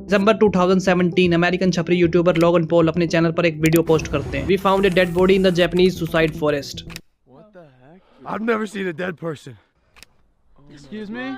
दिसंबर 2017 American छपरी YouTuber Logan Paul अपने channel पर एक वीडियो पोस्ट करते हैं। We found a dead body in the Japanese suicide forest. What the heck? I've never seen a dead person. Excuse me?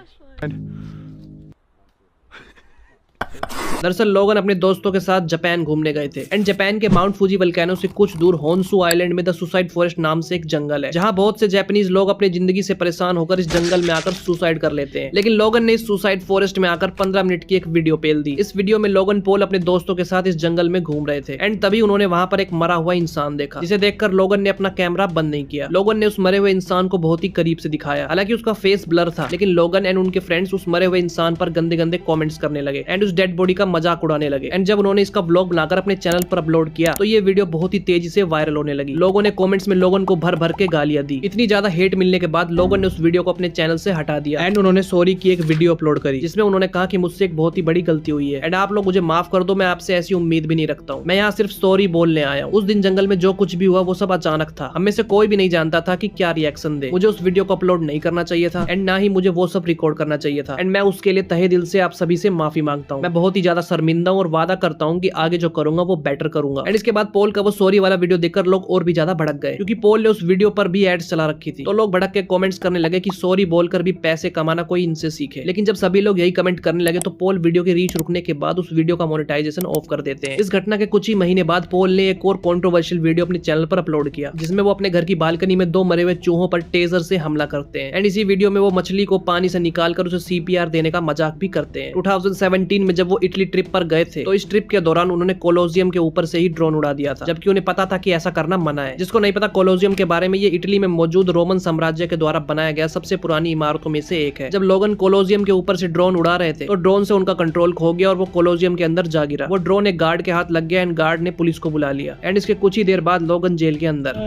दरअसल लोगन अपने दोस्तों के साथ जापान घूमने गए थे एंड जापान के माउंट फूजी वल्केनो से कुछ दूर होन्सू आइलैंड में द सुसाइड फॉरेस्ट नाम से एक जंगल है, जहां बहुत से जापानीज लोग अपनी जिंदगी से परेशान होकर इस जंगल में आकर सुसाइड कर लेते हैं। लेकिन लोगन ने इस सुसाइड फॉरेस्ट में आकर 15 मिनट की एक वीडियो पेल दी। इस वीडियो में लोगन पॉल अपने दोस्तों के साथ इस जंगल में घूम रहे थे एंड तभी उन्होंने वहां पर एक मरा हुआ इंसान देखा, जिसे देखकर लोगन ने अपना कैमरा बंद नहीं किया। लोगन ने उस मरे हुए इंसान को बहुत ही करीब से दिखाया। हालांकि उसका फेस ब्लर था, लेकिन लोगन एंड उनके फ्रेंड्स उस मरे हुए इंसान पर गंदे गंदे कमेंट्स करने लगे एंड उस डेड बॉडी का मजाक उड़ाने लगे। एंड जब उन्होंने इसका व्लॉग बनाकर अपने चैनल पर अपलोड किया तो ये वीडियो बहुत ही तेजी से वायरल होने लगी। लोगों ने कमेंट्स में लोगन को भर भर के गालियां दी। इतनी ज्यादा हेट मिलने के बाद लोगों ने उस वीडियो को अपने चैनल से हटा दिया एंड उन्होंने सॉरी की एक वीडियो अपलोड करी, जिसमें उन्होंने कहा कि मुझसे एक बहुत ही बड़ी गलती हुई है एंड आप लोग मुझे माफ कर दो, मैं आपसे ऐसी उम्मीद भी नहीं रखता हूँ। मैं यहाँ सिर्फ सॉरी बोलने आया हूँ। उस दिन जंगल में जो कुछ भी हुआ वो सब अचानक था। हम में से कोई भी नहीं जानता था कि क्या रिएक्शन दे। मुझे उस वीडियो को अपलोड नहीं करना चाहिए था एंड ना ही मुझे वो सब रिकॉर्ड करना चाहिए था एंड मैं उसके लिए तहे दिल से आप सभी से माफी मांगता हूँ। मैं बहुत ही ज्यादा शर्मिंदा हूँ और वादा करता हूँ कि आगे जो करूंगा वो बेटर करूंगा। एंड इसके बाद पॉल का वो सॉरी वाला वीडियो देखकर लोग और भी ज्यादा भड़क गए, क्योंकि पॉल ने उस वीडियो पर भी एड्स चला रखी थी। तो लोग भड़क के कमेंट्स करने लगे कि सॉरी बोलकर भी पैसे कमाना कोई इनसे सीखे। लेकिन जब सभी लोग यही कमेंट करने लगे तो पॉल वीडियो की रीच रुकने के बाद उस वीडियो का मोनेटाइजेशन ऑफ कर देते हैं। इस घटना के कुछ ही महीने बाद पॉल ने एक और कंट्रोवर्शियल वीडियो अपने चैनल पर अपलोड किया, जिसमें वो अपने घर की बालकनी में 2 मरे हुए चूहों पर टेजर से हमला करते हैं एंड इसी वीडियो में वो मछली को पानी से निकालकर उसे CPR देने का मजाक भी करते हैं। 2017 में जब वो इटली ट्रिप पर गए थे तो इस ट्रिप के दौरान उन्होंने कोलोजियम के ऊपर से ही ड्रोन उड़ा दिया था, जबकि उन्हें पता था कि ऐसा करना मना है। जिसको नहीं पता कोलोजियम के बारे में, ये इटली में मौजूद रोमन साम्राज्य के द्वारा बनाया गया सबसे पुरानी इमारतों में से एक है। जब लोगन कोलोजियम के ऊपर से ड्रोन उड़ा रहे थे तो ड्रोन से उनका कंट्रोल खो गया और वो कोलोजियम के अंदर जा गिरा। वो ड्रोन एक गार्ड के हाथ लग गया एंड गार्ड ने पुलिस को बुला लिया एंड इसके कुछ ही देर बाद लोगन जेल के अंदर।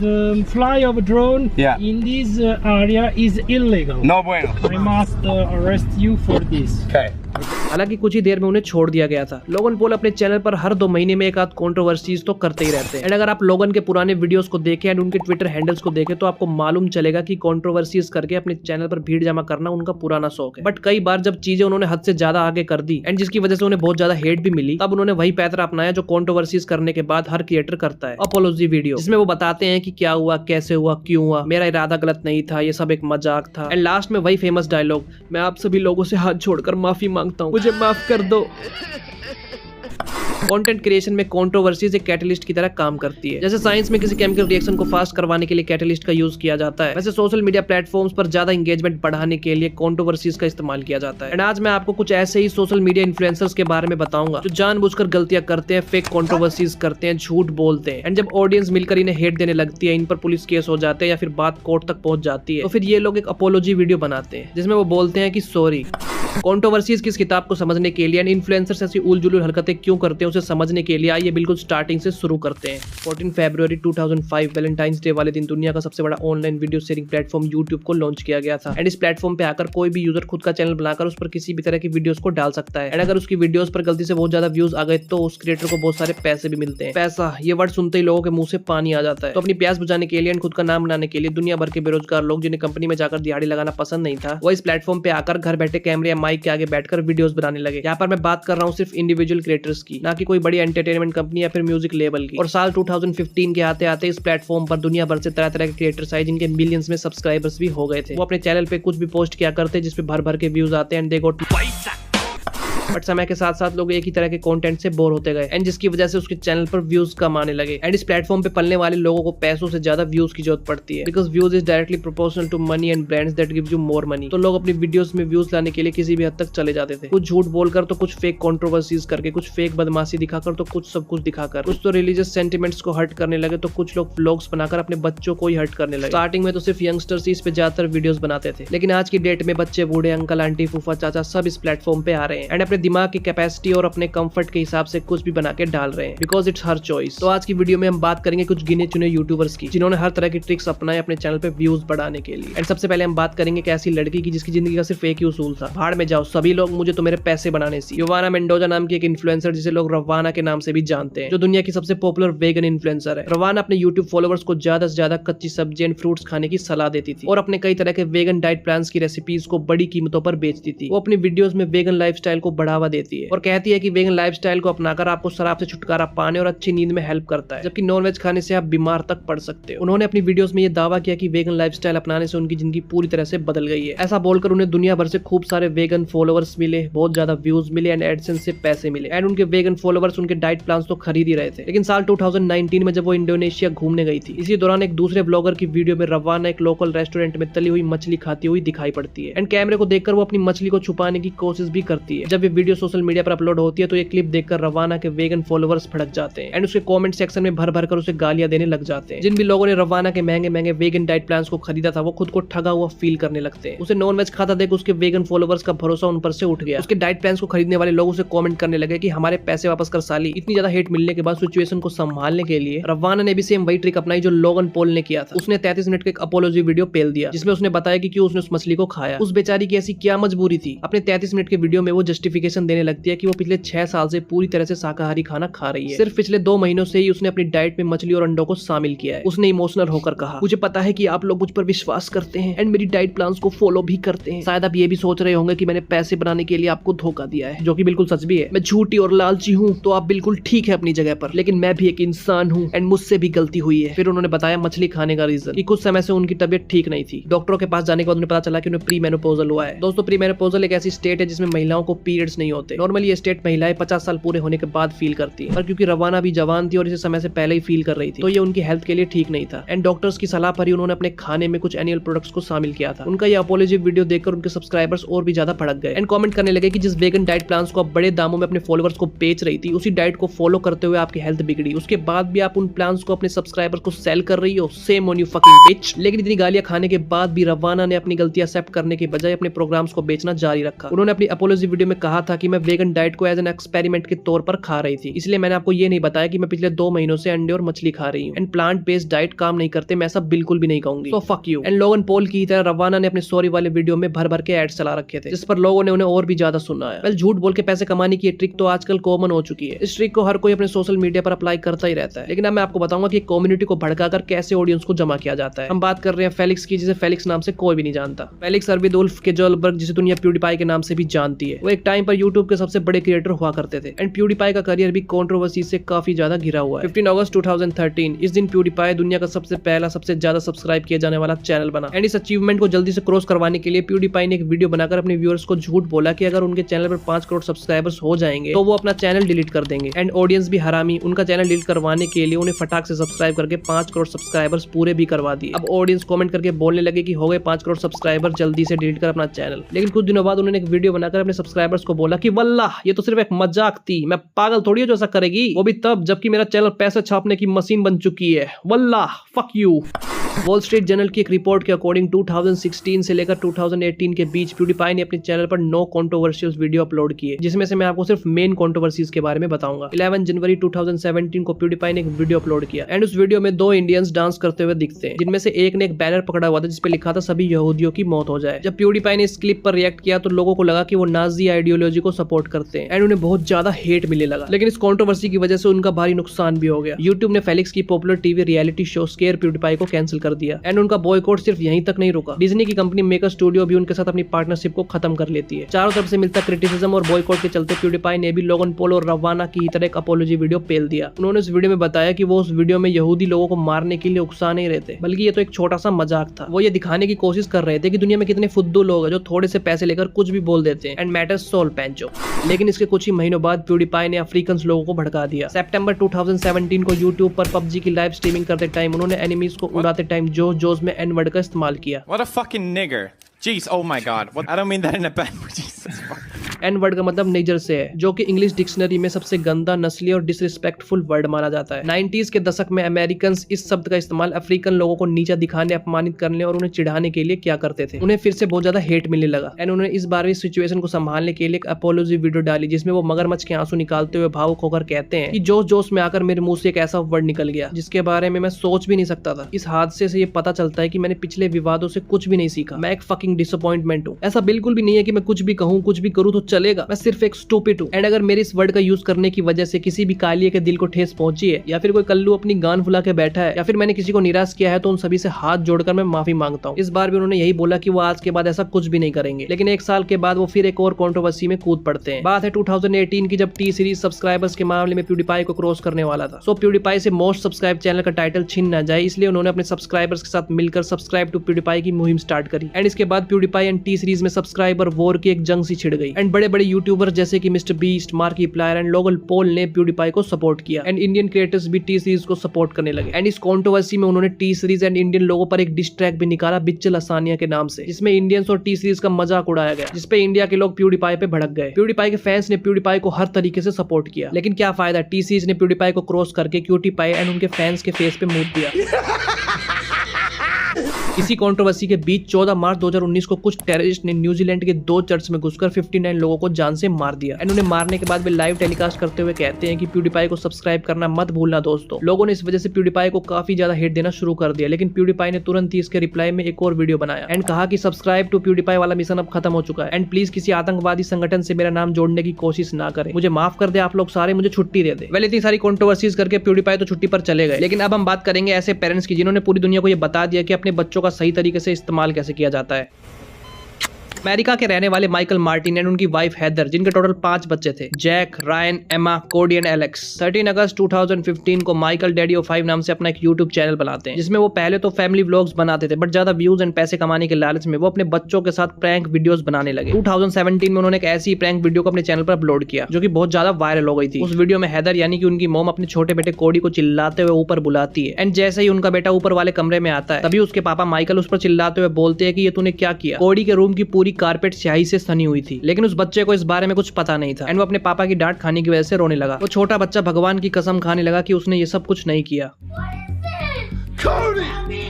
The fly of a drone in this area is illegal. No bueno. I must arrest you for this. Okay. हालांकि कुछ ही देर में उन्हें छोड़ दिया गया था। लोगन पॉल अपने चैनल पर हर 2 महीने में एक आध कंट्रोवर्सीज तो करते ही रहते हैं एंड अगर आप लोगन के पुराने वीडियोस को देखें एंड उनके ट्विटर हैंडल्स को देखें तो आपको मालूम चलेगा कि कंट्रोवर्सीज करके अपने चैनल पर भीड़ जमा करना उनका पुराना शौक है। बट कई बार जब चीजें उन्होंने हद से ज्यादा आगे कर दी एंड जिसकी वजह से उन्हें बहुत ज्यादा हेट भी मिली, तब उन्होंने वही पैतरा अपनाया जो कंट्रोवर्सीज करने के बाद हर क्रिएटर करता है, अपोलॉजी वीडियो, जिसमें वो बताते हैं कि क्या हुआ, कैसे हुआ, क्यों हुआ, मेरा इरादा गलत नहीं था, ये सब एक मजाक था एंड लास्ट में वही फेमस डायलॉग, मैं आप सभी लोगों से हाथ छोड़कर माफी मांगता हूँ, मुझे माफ कर दो। कंटेंट क्रिएशन में कंट्रोवर्सीज एक कैटलिस्ट की तरह काम करती है। जैसे साइंस में किसी केमिकल रिएक्शन को फास्ट करवाने के लिए कैटलिस्ट का यूज किया जाता है, वैसे सोशल मीडिया प्लेटफॉर्म्स पर ज्यादा एंगेजमेंट बढ़ाने के लिए कंट्रोवर्सीज का इस्तेमाल किया जाता है। एंड आज मैं आपको कुछ ऐसे ही सोशल मीडिया इन्फ्लुएंसर्स के बारे में बताऊंगा जो जानबूझकर गलतियां करते हैं, फेक कंट्रोवर्सीज करते हैं, झूठ बोलते हैं एंड जब ऑडियंस मिलकर इन्हें हेट देने लगती है, इन पर पुलिस केस हो जाते हैं या फिर बात कोर्ट तक पहुंच जाती है, तो फिर ये लोग एक अपोलॉजी वीडियो बनाते हैं जिसमें वो बोलते हैं कि सॉरी। कंट्रोवर्सीज की इस किताब को समझने के लिए इन्फ्लुएंसर्स ऐसी उलझुल हरकतें क्यों करते हैं उसे समझने के लिए आइए बिल्कुल स्टार्टिंग से शुरू करते हैं। 14 फरवरी 2005 वैलेंटाइंस डे वाले दिन दुनिया का सबसे बड़ा online video sharing platform YouTube को लॉन्च किया गया था एंड इस प्लेटफॉर्म पे आकर कोई भी यूजर खुद का चैनल बनाकर उस पर किसी भी तरह की वीडियोस को डाल सकता है एंड अगर उसकी वीडियोस पर गलती से बहुत ज्यादा व्यूज आ गए तो उस क्रिएटर को बहुत सारे पैसे भी मिलते हैं। पैसा, ये वर्ड सुनते ही लोगों के मुंह से पानी आ जाता है। तो अपनी प्यास बुझाने के लिए खुद का नाम बनाने के लिए दुनिया भर के बेरोजगार लोग जिन्हें कंपनी में जाकर दिहाड़ी लगाना पसंद नहीं था, वो इस प्लेटफॉर्म पे आकर घर बैठे कैमरे या माइक के आगे बैठकर वीडियोस बनाने लगे। यहाँ पर मैं बात कर रहा हूँ सिर्फ इंडिविजुअल क्रिएटर्स की, ना कि कोई बड़ी एंटरटेनमेंट कंपनी या फिर म्यूजिक लेबल की। और साल 2015 के आते आते इस प्लेटफॉर्म पर दुनिया भर से तरह तरह के क्रिएटर्स आए जिनके मिलियंस में सब्सक्राइबर्स भी हो गए थे। वो अपने चैनल पे कुछ भी पोस्ट किया करते जिसपे भर भर के व्यूज आते हैं एंड दे गॉट पैसा। बट समय के साथ साथ लोग एक ही तरह के कंटेंट से बोर होते गए एंड जिसकी वजह से उसके चैनल पर व्यूज कम आने लगे एंड इस प्लेटफॉर्म पे पलने वाले लोगों को पैसों से ज्यादा व्यूज की जरूरत पड़ती है, because views is directly proportional to money and brands that give you more money. तो लोग अपनी वीडियोस में व्यूज लाने के लिए किसी भी हद तक चले जाते थे, कुछ झूठ बोलकर तो कुछ फेक कंट्रोवर्सीज करके, कुछ फेक बदमाशी दिखाकर तो कुछ सब कुछ दिखाकर, कुछ तो रिलीजियस सेंटिमेंट्स को हर्ट करने लगे तो कुछ लोग व्लॉग्स बनाकर अपने बच्चों को ही हर्ट करने लगे। स्टार्टिंग में तो सिर्फ यंगस्टर्स इस पे ज्यादातर वीडियोस बनाते थे, लेकिन आज की डेट में बच्चे, बूढ़े, अंकल, आंटी, फूफा, चाचा सब इस प्लेटफॉर्म पे आ रहे हैं एंड अपने दिमाग की कैपेसिटी और अपने कंफर्ट के हिसाब से कुछ भी बना के डाल रहे हैं, बिकॉज इट्स हर चॉइस। तो आज की वीडियो में हम बात करेंगे कुछ गिने चुने यूट्यूबर्स की जिन्होंने हर तरह की ट्रिक्स अपनाए अपने चैनल पे व्यूज बढ़ाने के लिए। एंड सबसे पहले हम बात करेंगे एक ऐसी लड़की की जिसकी जिंदगी का सिर्फ एक ही उसूल था, भाड़ में जाओ सभी लोग, मुझे तो मेरे पैसे बनाने सी। योवाना मेंडोजा नाम की एक इन्फ्लुएंसर जिसे लोग रवाना के नाम से भी जानते हैं, जो दुनिया की सबसे पॉपुलर वेगन इन्फ्लुएंसर है। रवाना अपने यूट्यूब फॉलोअर्स को ज्यादा से ज्यादा कच्ची सब्जी एंड फ्रूट्स खाने की सलाह देती थी और अपने कई तरह के वेगन डाइट प्लान्स की रेसिपीज को बड़ी कीमतों पर बेचती थी। वो अपनी वीडियोस में वेगन लाइफस्टाइल को बढ़ावा देती है और कहती है कि वेगन लाइफस्टाइल को अपनाकर आपको शराब से छुटकारा पाने और अच्छी नींद में हेल्प करता है, जबकि नॉनवेज खाने से आप बीमार तक पड़ सकते हो। उन्होंने अपनी वीडियोस में ये दावा किया कि वेगन लाइफस्टाइल अपनाने से उनकी जिंदगी पूरी तरह से बदल गई है। ऐसा बोलकर उन्हें दुनिया भर से खूब सारे वेगन फॉलोअर्स मिले, बहुत ज्यादा व्यूज मिले एंड एडसेंस से पैसे मिले एंड उनके वेगन फॉलोअर्स उनके डाइट प्लान तो खरीद ही रहे थे। लेकिन साल 2019 में जब वो इंडोनेशिया घूमने गई थी, इसी दौरान एक दूसरे ब्लॉगर की वीडियो में रवाना एक लोकल रेस्टोरेंट में तली हुई मछली खाती हुई दिखाई पड़ती है एंड कैमरे को देखकर वो अपनी मछली को छुपाने की कोशिश भी करती है। जब ये वीडियो सोशल मीडिया पर अपलोड होती है तो ये क्लिप देखकर रवाना के वेगन फॉलोअर्स भड़क जाते हैं एंड उसके कमेंट सेक्शन में भर भर कर उसे गालियां देने लग जाते हैं। जिन भी लोगों ने रवाना के महंगे महंगे वेगन डाइट प्लान्स को खरीदा था वो खुद को ठगा हुआ फील करने लगते हैं। उसे नॉनवेज खाता देख उसके वेगन फॉलोअर्स का भरोसा उन पर से उठ गया। उसके डाइट प्लान्स को खरीदने वाले लोग उसे कमेंट करने लगे कि हमारे पैसे वापस कर साली। इतनी ज्यादा हेट मिलने के बाद सिचुएशन को संभालने के लिए रवाना ने भी सेम वही ट्रिक अपनाई जो लोगन पॉल ने किया था। उसने 33 मिनट का एक अपोलॉजी वीडियो पेल दिया जिसमें उसने बताया कि क्यों उसने उस मछली को खाया। उस बेचारी की ऐसी क्या मजबूरी थी। अपने 33 मिनट के वीडियो में वो जस्टिफिकेशन देने लगती है कि वो पिछले 6 साल से पूरी तरह से शाकाहारी खाना खा रही है। सिर्फ पिछले 2 महीनों से ही उसने अपनी डाइट में मछली और अंडों को शामिल किया है। उसने इमोशनल होकर कहा, मुझे पता है कि आप लोग मुझ पर विश्वास करते हैं एंड मेरी डाइट प्लान्स को फॉलो भी करते हैं। शायद आप ये भी सोच रहे होंगे कि मैंने पैसे बनाने के लिए आपको धोखा दिया है, जो कि बिल्कुल सच भी है। मैं झूठी और लालची हूँ तो आप बिल्कुल ठीक है अपनी जगह पर, लेकिन मैं भी एक इंसान हूँ एंड मुझसे भी गलती हुई है। फिर उन्होंने बताया मछली खाने का रीजन कि कुछ समय से उनकी तबीयत ठीक नहीं थी। डॉक्टरों के पास जाने के बाद उन्हें पता चला कि उन्हें प्री मेनोपॉजल हुआ है। दोस्तों, प्री मेनोपॉजल एक ऐसी स्टेट है जिसमें महिलाओं को पीरियड्स नहीं होते। नॉर्मली ये स्टेट महिलाएं 50 साल पूरे होने के बाद फील करती है, पर क्योंकि रवाना भी जवान थी और इसे समय से पहले ही फील कर रही थी तो ये उनकी हेल्थ के लिए ठीक नहीं था एंड डॉक्टर्स की सलाह पर ही उन्होंने अपने खाने में कुछ एनिमल प्रोडक्ट्स को शामिल किया था। उनका ये अपॉलॉजी वीडियो देखकर उनके सब्सक्राइबर्स और भी ज्यादा भड़क गए एंड कमेंट करने लगे कि जिस वेगन डाइट प्लान्स को आप बड़े दामों में अपने फॉलोअर्स को बेच रही थी, उसी डाइट को फॉलो करते हुए आपकी हेल्थ बिगड़ी, उसके बाद भी आप उन प्लान्स को अपने सब्सक्राइबर्स को सेल कर रही हो। Same on you fucking bitch. लेकिन इतनी गालियां खाने के बाद भी रवाना ने अपनी गलती एक्सेप्ट करने के बजाय अपने प्रोग्राम्स को बेचना जारी रखा। उन्होंने अपनी अपॉलॉजी वीडियो में कहा था कि मैं वेगन डाइट को एज एन एक्सपेरिमेंट के तौर पर खा रही थी, इसलिए मैंने आपको ये नहीं बताया कि मैं पिछले 2 महीनों से अंडे और मछली खा रही हूँ एंड प्लांट बेस्ड डाइट काम नहीं करते, मैं ऐसा बिल्कुल भी नहीं कहूंगी। सो fuck you. And Logan Paul की तरह रवाना ने अपने सॉरी वाले वीडियो में भर भर के एड्स चला रखे थे जिस पर लोगों ने उन्हें और भी ज्यादा सुना है। झूठ बोल के पैसे कमाने की ट्रिक तो आजकल कॉमन हो चुकी है। इस ट्रिक को हर कोई अपने सोशल मीडिया पर अप्लाई करता ही रहता है, लेकिन अब मैं आपको बताऊंगा कि कम्युनिटी को भड़काकर कैसे ऑडियंस को जमा किया जाता है। हम बात कर रहे हैं फेलिक्स की, जिसे फेलिक्स नाम से कोई भी नहीं जानता। फेलिक्स अरविंद उल्फ केजोलबर्ग, जिसे दुनिया प्यूडीपाई के नाम से भी जानती है। वो एक टाइम पर यूट्यूब के सबसे बड़े क्रिएटर हुआ करते थे एंड प्यूडीपाई का करियर भी कंट्रोवर्सी से काफी ज्यादा घिरा हुआ है। 15 अगस्त 2013 इस दिन प्यूडीपाई दुनिया का सबसे पहला सबसे ज्यादा सब्सक्राइब किया जाने वाला चैनल बना एंड इस अचीवमेंट को जल्दी से क्रॉस करवाने के लिए प्यूडीपाई ने एक वीडियो बनाकर अपने व्यूअर्स को झूठ बोला कि अगर उनके चैनल पर 5 करोड़ सब्सक्राइबर्स हो जाएंगे तो वो अपना चैनल डिलीट कर देंगे एंड ऑडियंस भी हरामी उनका चैनल डिलीट करवाने के लिए उन्हें फटाक से सब्सक्राइब करके 5 करोड़ सब्सक्राइबर्स पूरे भी करवा दिए। अब ऑडियंस कमेंट करके बोलने लगे कि हो गए 5 करोड़ सब्सक्राइबर, जल्दी से डिलीट कर अपना चैनल। लेकिन कुछ दिनों बाद उन्होंने एक वीडियो बनाकर अपने सब्सक्राइबर्स को बोला कि वल्लाह ये तो सिर्फ एक मजाक थी, मैं पागल थोड़ी हूं जो ऐसा करेगी, वो भी तब जबकि मेरा चैनल पैसे छापने की मशीन बन चुकी है। वल्लाह fuck you. Wall Street Journal की एक रिपोर्ट के अकॉर्डिंग 2016 से लेकर 2018 के बीच प्यूडीपाई ने अपने चैनल पर 9 कंट्रोवर्शियल वीडियो अपलोड किए, जिसमें से मैं आपको सिर्फ मेन कंट्रोवर्सीज के बारे में बताऊंगा। 11 जनवरी 2017 को प्यूडीपाई ने एक वीडियो अपलोड किया एंड उस वीडियो में 2 इंडियंस डांस करते हुए दिखते हैं, जिनमें से एक ने एक बैनर पकड़ा हुआ था जिसपे लिखा था सभी यहूदियों की मौत हो जाए। जब प्यूडीपाई ने इस क्लिप पर रिएक्ट किया तो लोगों को लगा कि वो नाजी आइडियोलॉजी को सपोर्ट करते हैं एंड उन्हें बहुत ज्यादा हेट मिलने लगा। लेकिन इस कंट्रोवर्सी की वजह से उनका भारी नुकसान भी हो गया। यूट्यूब ने फेलिक्स की popular TV reality show square PewDiePie को कैंसिल कर दिया एंड उनका बॉयकॉट सिर्फ यहीं तक नहीं रुका। डिज्नी की कंपनी मेकर स्टूडियो भी उनके साथ अपनी पार्टनरशिप को खत्म कर लेती है। चारों तरफ से मिलता क्रिटिसिज्म और बॉयकॉट के चलते प्यूडीपाई ने भी लोगन पॉल और रवाना की तरह एक अपॉलॉजी वीडियो पेल दिया। उन्होंने इस वीडियो में बताया कि वो उस वीडियो में यहूदी लोगों को मारने के लिए उकसा नहीं रहे थे, बल्कि ये तो एक छोटा सा मजाक था। वो ये दिखाने की कोशिश कर रहे थे कि दुनिया में कितने फुद्दू लोग हैं जो थोड़े से पैसे लेकर कुछ भी बोल देते हैं एंड मैटर्स सोल पैंचो। लेकिन इसके कुछ ही महीनों बाद प्यूडीपाई ने अफ्रीकन लोगों को भड़का दिया। सितंबर 2017 को यूट्यूब पर पबजी की लाइव स्ट्रीमिंग करते टाइम उन्होंने एनिमीज को उड़ाते टाइम जोश में एन वर्ड का इस्तेमाल किया। What a fucking nigger. Jeez, oh my god. What? I don't mean that in a bad way. Jesus fuck. N word का मतलब नेजर से है, जो कि इंग्लिश डिक्शनरी में सबसे गंदा, नस्ली और डिसरिस्पेक्टफुल वर्ड माना जाता है। 90s के दशक में अमेरिकन इस शब्द का इस्तेमाल अफ्रीकन लोगों को नीचा दिखाने, अपमानित करने और उन्हें चिढ़ाने के लिए क्या करते थे। उन्हें फिर से बहुत ज्यादा हेट मिलने लगा एंड उन्होंने इस बार इस सिचुएशन को संभालने के लिए एक अपॉलॉजी वीडियो डाली, जिसमें वो मगरमच्छ के आंसू निकालते हुए भावुक होकर कहते हैं कि जोश में आकर मेरे मुंह से एक ऐसा वर्ड निकल गया जिसके बारे में मैं सोच भी नहीं सकता था। इस हादसे से ये पता चलता है कि मैंने पिछले विवादों से कुछ भी नहीं सीखा। मैं एक फकिंग फकिंग डिसअपॉइंटमेंट हूँ। ऐसा बिल्कुल भी नहीं है कि मैं कुछ भी कहूँ कुछ भी करूँ तो चलेगा, मैं सिर्फ एक स्टूपिड हूँ। एंड अगर मेरे इस वर्ड का यूज करने की वजह से किसी भी कालिए के दिल को ठेस पहुंची है, या फिर कोई कल्लू अपनी गान फुला के बैठा है, या फिर मैंने किसी को निराश किया है, तो उन सभी से हाथ जोड़कर मैं माफी मांगता हूँ। इस बार भी उन्होंने यही बोला कि वो आज के बाद ऐसा कुछ भी नहीं करेंगे, लेकिन एक साल के बाद वो फिर एक और कंट्रोवर्सी में कूद पड़ते हैं। बात है 2018 की, जब टी सीरीज सब्सक्राइबर्स के मामले में प्यूडीपाई को क्रॉस करने वाला था। सो प्यूडीपाई से मोस्ट सब्सक्राइब चैनल का टाइटल छीन न जाए, इसलिए उन्होंने अपने सब्सक्राइबर्स के साथ मिलकर सब्सक्राइब टू प्यूडीपाई की मुहिम स्टार्ट करी। एंड इसके बाद प्यूडीपाई एंड टी सीरीज में सब्सक्राइबर वॉर की एक जंग सी छिड़ गई। एंड बड़े बड़े यूट्यूबर जैसे कि Mister Beast, Markiplier and Logan Paul ने प्यूडीपाई को सपोर्ट किया। एंड इंडियन क्रिएटर्स भी टी सीरीज को सपोर्ट करने लगे। एंड इस कंट्रोवर्सी में उन्होंने टी सीरीज एंड इंडियन लोगों पर एक डिस ट्रैक भी निकाला बिच्चल असानिया के नाम से, जिसमें इंडियंस और टी सीरीज का मजाक उड़ाया गया, जिसपे इंडिया के लोग प्यूडीपाई पे भड़क गए। प्यूडीपाई के फैंस ने प्यूडीपाई को हर तरीके से सपोर्ट किया, लेकिन क्या फायदा, टी सीरीज ने प्यूडीपाई को क्रॉस करके क्यूटीपाई एंड उनके फैंस के फेस पे मूत दिया। इसी कंट्रोवर्सी के बीच 14 मार्च 2019 को कुछ टेररिस्ट ने न्यूजीलैंड के 2 चर्च में घुसकर 59 लोगों को जान से मार दिया। एंड उन्हें मारने के बाद वे लाइव टेलीकास्ट करते हुए कहते हैं कि प्यूडीपाई को सब्सक्राइब करना मत भूलना दोस्तों। लोगों ने इस वजह से प्यूडीपाई को काफी ज्यादा हेट देना शुरू कर दिया, लेकिन प्यूडीपाई ने तुरंत ही इसके रिप्लाई में एक और वीडियो बनाया एंड कहा कि सब्सक्राइब टू प्यूडीपाई वाला मिशन अब खत्म हो चुका है एंड प्लीज किसी आतंकवादी संगठन से मेरा नाम जोड़ने की कोशिश ना करें, मुझे माफ कर दे आप लोग सारे, मुझे छुट्टी दे दे। वेल इतनी सारी कंट्रोवर्सीज करके प्यूडीपाई तो छुट्टी पर चले गए, लेकिन अब हम बात करेंगे ऐसे पेरेंट्स की जिन्होंने पूरी दुनिया को ये बता दिया कि अपने बच्चों का सही तरीके से इस्तेमाल कैसे किया जाता है। अमेरिका के रहने वाले माइकल मार्टिन एंड उनकी वाइफ हैदर, जिनके टोटल 5 बच्चे थे, जैक, रायन, एमा, कोडी एंड एलेक्स, 13 अगस्त 2015 को माइकल डैडी ऑफ 5 नाम से अपना एक यूट्यूब चैनल बनाते हैं, जिसमें वो पहले तो फैमिली व्लॉग्स बनाते थे, बट ज्यादा व्यूज एंड पैसे कमाने के लालच में वो अपने बच्चों के साथ प्रैंक वीडियोस बनाने लगे। 2017 में उन्होंने एक ऐसी प्रैंक वीडियो को अपने चैनल पर अपलोड किया जो कि बहुत ज्यादा वायरल हो गई थी। उस वीडियो में हैदर यानी कि उनकी मॉम अपने छोटे बेटे कोडी को चिल्लाते हुए ऊपर बुलाती है एंड जैसे ही उनका बेटा ऊपर वाले कमरे में आता है, तभी उसके पापा माइकल उस पर चिल्लाते हुए बोलते हैं कि ये तूने क्या किया। कोडी के रूम की पूरी कारपेट स्याही से सनी हुई थी, लेकिन उस बच्चे को इस बारे में कुछ पता नहीं था एंड वो अपने पापा की डांट खाने की वजह से रोने लगा। वो छोटा बच्चा भगवान की कसम खाने लगा कि उसने ये सब कुछ नहीं किया। Cody! Tell me!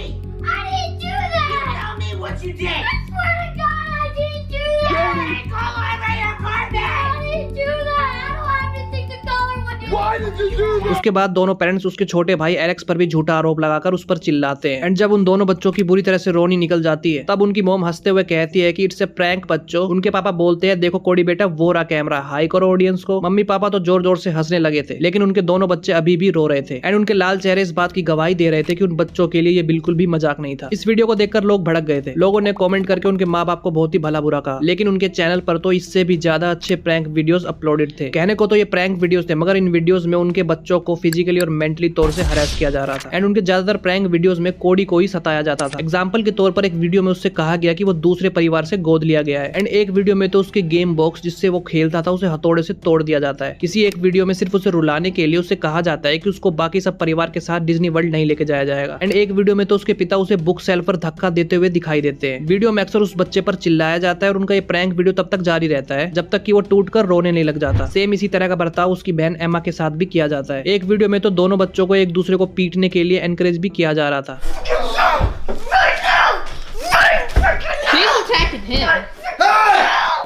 I didn't do that! You tell me what you did! I swear to God, I didn't do that! Hey, call over your apartment! I didn't do that! I don't have anything to color when you... Why did you do that? उसके बाद दोनों parents उसके छोटे भाई Alex पर भी झूठा आरोप लगाकर उस पर चिल्लाते हैं एंड जब उन दोनों बच्चों की बुरी तरह से रोनी निकल जाती है, तब उनकी मॉम हंसते हुए कहती है कि इट्स ए प्रैंक बच्चों। उनके पापा बोलते हैं देखो कोडी बेटा वो रहा कैमरा, हाई करो ऑडियंस को। मम्मी पापा तो जोर जोर से हंसने लगे थे, लेकिन उनके दोनों बच्चे अभी भी रो रहे थे एंड उनके लाल चेहरे इस बात की गवाही दे रहे थे कि उन बच्चों के लिए ये बिल्कुल भी मजाक नहीं था। इस वीडियो को देखकर लोग भड़क गए थे। लोगों ने कमेंट करके उनके माँ बाप को बहुत ही भला बुरा कहा, लेकिन उनके चैनल पर तो इससे भी ज्यादा अच्छे प्रैंक वीडियोस अपलोडेड थे। कहने को तो ये प्रैंक वीडियोस थे, मगर इन वीडियोस में उनके बच्चों को फिजिकली और मेंटली तौर से हरास किया जा रहा था एंड उनके ज्यादातर प्रैंक वीडियोस में कोडी को ही सताया जाता था। एग्जांपल के तौर पर एक वीडियो में उससे कहा गया कि वो दूसरे परिवार से गोद लिया गया है एंड एक वीडियो में तो उसके गेम बॉक्स जिससे वो खेलता था उसे हथौड़े से तोड़ दिया जाता है। किसी एक वीडियो में सिर्फ उसे रुलाने के लिए उससे कहा जाता है कि उसको बाकी सब परिवार के साथ डिज्नी वर्ल्ड नहीं लेके जाया जाएगा एंड एक वीडियो में तो उसके पिता उसे बुक सेल पर धक्का देते हुए दिखाई देते हैं। वीडियो में अक्सर उस बच्चे पर चिल्लाया जाता है और उनका ये प्रैंक वीडियो तब तक जारी रहता है जब तक कि वो टूटकर रोने नहीं लग जाता। सेम इसी तरह का बर्ताव उसकी बहन एमा के साथ भी किया जाता है। एक वीडियो में तो दोनों बच्चों को एक दूसरे को पीटने के लिए एनकरेज भी किया जा रहा था। She's attacking him.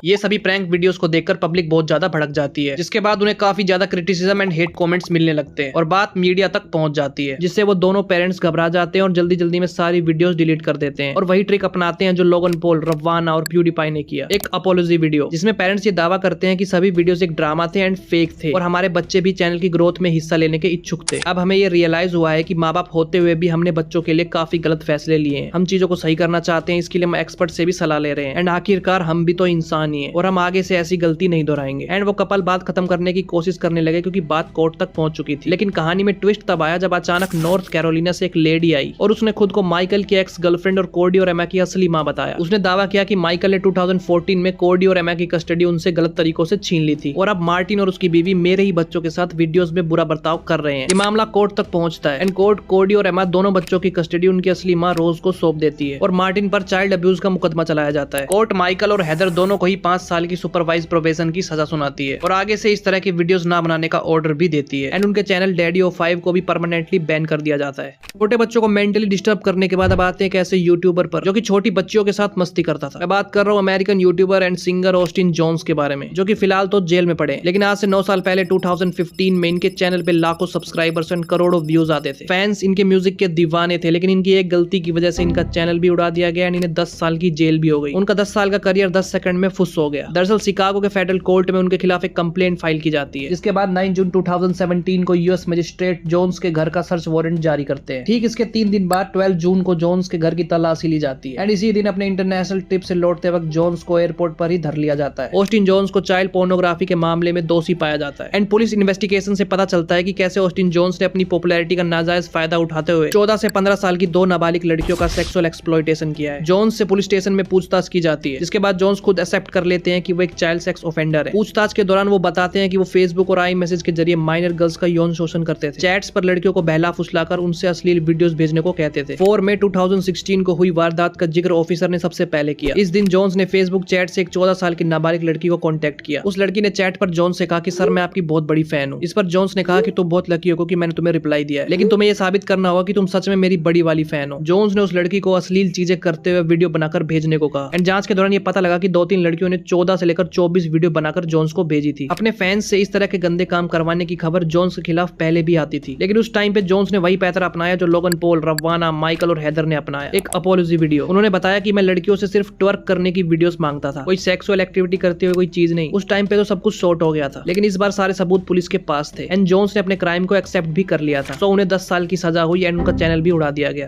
ये सभी प्रैंक वीडियोस को देखकर पब्लिक बहुत ज्यादा भड़क जाती है, जिसके बाद उन्हें काफी ज्यादा क्रिटिसिज्म एंड हेट कमेंट्स मिलने लगते हैं और बात मीडिया तक पहुंच जाती है, जिससे वो दोनों पेरेंट्स घबरा जाते हैं और जल्दी जल्दी में सारी वीडियोस डिलीट कर देते हैं और वही ट्रिक अपनाते हैं जो लोगन पॉल, रवाना और प्यूडीपाई ने किया, एक अपोलॉजी वीडियो, जिसमें पेरेंट्स ये दावा करते हैं कि सभी वीडियोस एक ड्रामा थे एंड फेक थे और हमारे बच्चे भी चैनल की ग्रोथ में हिस्सा लेने के इच्छुक थे। अब हमें ये रियलाइज हुआ है कि माँ बाप होते हुए भी हमने बच्चों के लिए काफी गलत फैसले लिए हैं। हम चीजों को सही करना चाहते हैं, इसके लिए हम एक्सपर्ट से भी सलाह ले रहे हैं एंड आखिरकार हम भी तो इंसान ही हैं और हम आगे से ऐसी गलती नहीं दोहराएंगे। एंड वो कपल बात खत्म करने की कोशिश करने लगे क्योंकि बात कोर्ट तक पहुंच चुकी थी, लेकिन कहानी में ट्विस्ट तब आया जब अचानक नॉर्थ कैरोलिना से एक लेडी आई और उसने खुद को माइकल की एक्स गर्लफ्रेंड और कोडी और एमा की असली माँ बताया। उसने दावा किया कि माइकल ने 2014 में कोडी और एमा की कस्टडी उनसे गलत तरीकों से छीन ली थी और अब मार्टिन और उसकी बीवी मेरे ही बच्चों के साथ वीडियोस में बुरा बर्ताव कर रहे हैं। ये मामला कोर्ट तक पहुंचता है एंड कोर्ट कोडी और एमा दोनों बच्चों की कस्टडी उनकी असली माँ रोज को सौंप देती है और मार्टिन पर चाइल्ड अब्यूज का मुकदमा चलाया जाता है। कोर्ट माइकल और हैदर दोनों को ही 5 साल की सुपरवाइज प्रोबेशन की सजा सुनाती है और आगे से इस तरह की वीडियोस ना बनाने का ऑर्डर भी देती है। एंड उनके चैनल डैडी ऑफ 5 को भी परमानेंटली बैन कर दिया जाता है। छोटे बच्चों को मेंटली डिस्टर्ब करने के बाद अब आते हैं एक ऐसे यूट्यूबर पर जो कि छोटी बच्चियों के साथ मस्ती करता था। मैं बात कर रहा हूँ American YouTuber and singer Austin Jones के बारे में, जो कि फिलहाल तो जेल में पड़े, लेकिन आज से 9 साल पहले 2015 में इनके चैनल पे लाखों सब्सक्राइबर्स एंड करोड़ों व्यूज आते थे। फैंस इनके म्यूजिक के दीवाने थे, लेकिन इनकी एक गलती की वजह से इनका चैनल भी उड़ा दिया गया एंड इन्हें 10 साल की जेल भी हो गई। उनका 10 साल का करियर 10 सेकंड में फुस हो गया। दरअसल शिकागो के फेडरल कोर्ट में उनके खिलाफ एक कंप्लेंट फाइल की जाती है, जिसके बाद 9 जून 2017 को यूएस मजिस्ट्रेट जोन्स के घर का सर्च वारंट जारी करते हैं। ठीक इसके 3 दिन बाद 12 जून को जोन्स के घर की तलाशी ली जाती है एंड इसी दिन अपने इंटरनेशनल ट्रिप से लौटते वक्त जोन्स को एयरपोर्ट पर ही धर लिया जाता है। ऑस्टिन जोन्स को चाइल्ड पोर्नोग्राफी के मामले में दोषी पाया जाता है एंड पुलिस इन्वेस्टिगेशन से पता चलता है कि कैसे ऑस्टिन जोन्स ने अपनी पॉपुलैरिटी का नाजायज फायदा उठाते हुए 14 से 15 साल की 2 नाबालिग लड़कियों का सेक्सुअल एक्सप्लॉयटेशन किया है। जोन्स से पुलिस स्टेशन में पूछताछ की जाती है, जिसके बाद जोन्स खुद एक्सेप्ट कर लेते हैं कि वो एक चाइल्ड सेक्स ऑफेंडर है। पूछताछ के दौरान वो बताते हैं कि वो फेसबुक और आई मैसेज के जरिए माइनर गर्ल्स का यौन शोषण करते थे। चैट्स पर लड़कियों को बहला फुसलाकर उनसे अश्लील वीडियोस भेजने को कहते थे। 4 मई 2016 को हुई वारदात का जिक्र ऑफिसर ने सबसे पहले किया। इस दिन जोन्स ने फेसबुक चैट से एक 14 साल की नाबालिग लड़की को कांटेक्ट किया। उस लड़की ने चैट पर जोन्स से कहा कि सर मैं आपकी बहुत बड़ी फैन हूँ। इस पर जोन्स ने कहा कि तुम बहुत लकी हो कि मैंने तुम्हें रिप्लाई दिया है, लेकिन तुम्हें यह साबित करना होगा कि तुम सच में मेरी बड़ी वाली फैन हो। जोन्स ने उस लड़की को अश्लील चीजें करते हुए वीडियो बनाकर भेजने को कहा एंड जांच के दौरान ये पता लगा कि 2-3 लड़कियों ने 14 से लेकर 24 वीडियो बनाकर जोन्स को भेजी थी। अपने फैंस से इस तरह के गंदे काम करवाने की खबर जोन्स के खिलाफ पहले भी आती थी, लेकिन उस टाइम पे जोन्स ने वही पैटर्न अपनाया जो लोगन पॉल, रवाना, माइकल और हैदर ने अपनाया, एक अपॉलॉजी वीडियो। उन्होंने बताया कि मैं लड़कियों से सिर्फ ट्वर्क करने की वीडियोस मांगता था, कोई सेक्सुअल एक्टिविटी करते हुए कोई चीज नहीं। उस टाइम पे तो सब कुछ शॉर्ट हो गया था, लेकिन इस बार सारे सबूत पुलिस के पास थे एंड जोन्स ने अपने क्राइम को एक्सेप्ट भी कर लिया था। तो उन्हें 10 साल की सजा हुई एंड उनका चैनल भी उड़ा दिया गया।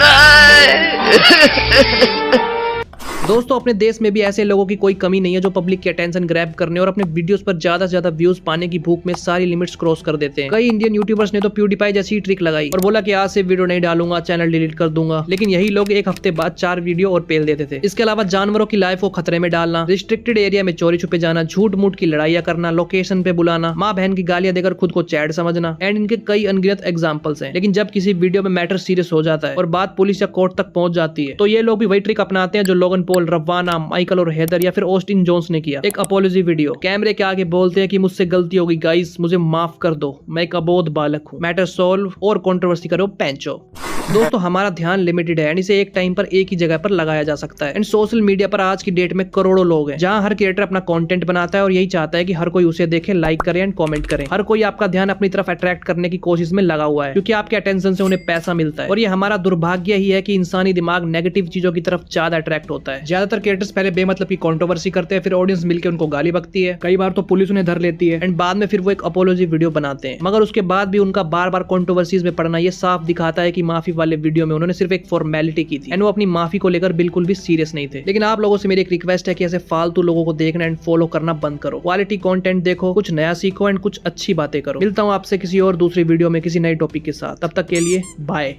दोस्तों अपने देश में भी ऐसे लोगों की कोई कमी नहीं है जो पब्लिक की अटेंशन ग्रैब करने और अपने वीडियोस पर ज्यादा से ज्यादा व्यूज पाने की भूख में सारी लिमिट्स क्रॉस कर देते हैं। कई इंडियन यूट्यूबर्स ने तो प्यूडीपाई जैसी ट्रिक लगाई और बोला कि आज से वीडियो नहीं डालूंगा, चैनल डिलीट कर दूंगा, लेकिन यही लोग एक हफ्ते बाद 4 वीडियो और पेल देते थे। इसके अलावा जानवरों की लाइफ को खतरे में डालना, रिस्ट्रिक्टेड एरिया में चोरी छुपे जाना, झूठ मूठ की लड़ाइयां करना, लोकेशन पे बुलाना, माँ बहन की गालियां देकर खुद को चैट समझना एंड इनके कई अनगिनत एग्जाम्पल्स हैं। लेकिन जब किसी वीडियो में मैटर सीरियस हो जाता है और बात पुलिस या कोर्ट तक पहुंच जाती है, तो ये लोग भी वही ट्रिक अपनाते हैं जो लोगन पॉल, रवाना, माइकल और हैदर या फिर ऑस्टिन जोन्स ने किया। एक अपॉलॉजी वीडियो, कैमरे के आगे बोलते हैं कि मुझसे गलती हो गई गाइस, मुझे माफ कर दो, मैं एक अबोध बालक हूँ, मैटर सोल्व और कंट्रोवर्सी करो पेंचो। दोस्तों हमारा ध्यान लिमिटेड है एंड इसे एक टाइम पर एक ही जगह पर लगाया जा सकता है एंड सोशल मीडिया पर आज की डेट में करोड़ों लोग हैं, जहां हर क्रिएटर अपना कंटेंट बनाता है और यही चाहता है कि हर कोई उसे देखे, लाइक करे एंड कमेंट करे। हर कोई आपका ध्यान अपनी तरफ अट्रैक्ट करने की कोशिश में लगा हुआ है, क्योंकि आपके अटेंशन से उन्हें पैसा मिलता है। और ये हमारा दुर्भाग्य ही है कि इंसानी दिमाग नेगेटिव चीजों की तरफ ज्यादा अट्रैक्ट होता है। ज्यादातर क्रिएटर्स पहले बेमतलब की कंट्रोवर्सी करते हैं, फिर ऑडियंस मिलकर उनको गाली बकती है, कई बार तो पुलिस उन्हें धर लेती है एंड बाद में फिर वो एक अपॉलॉजी वीडियो बनाते हैं। मगर उसके बाद भी उनका बार बार कंट्रोवर्सीज में पड़ना ये साफ दिखाता है कि माफी वाले वीडियो में उन्होंने सिर्फ एक फॉर्मेलिटी की थी एंड वो अपनी माफी को लेकर बिल्कुल भी सीरियस नहीं थे। लेकिन आप लोगों से मेरी एक रिक्वेस्ट है कि ऐसे फालतू लोगों को देखना एंड फॉलो करना बंद करो, क्वालिटी कंटेंट देखो, कुछ नया सीखो एंड कुछ अच्छी बातें करो। मिलता हूं आपसे किसी और दूसरी वीडियो में किसी नए टॉपिक के साथ, तब तक के लिए बाय।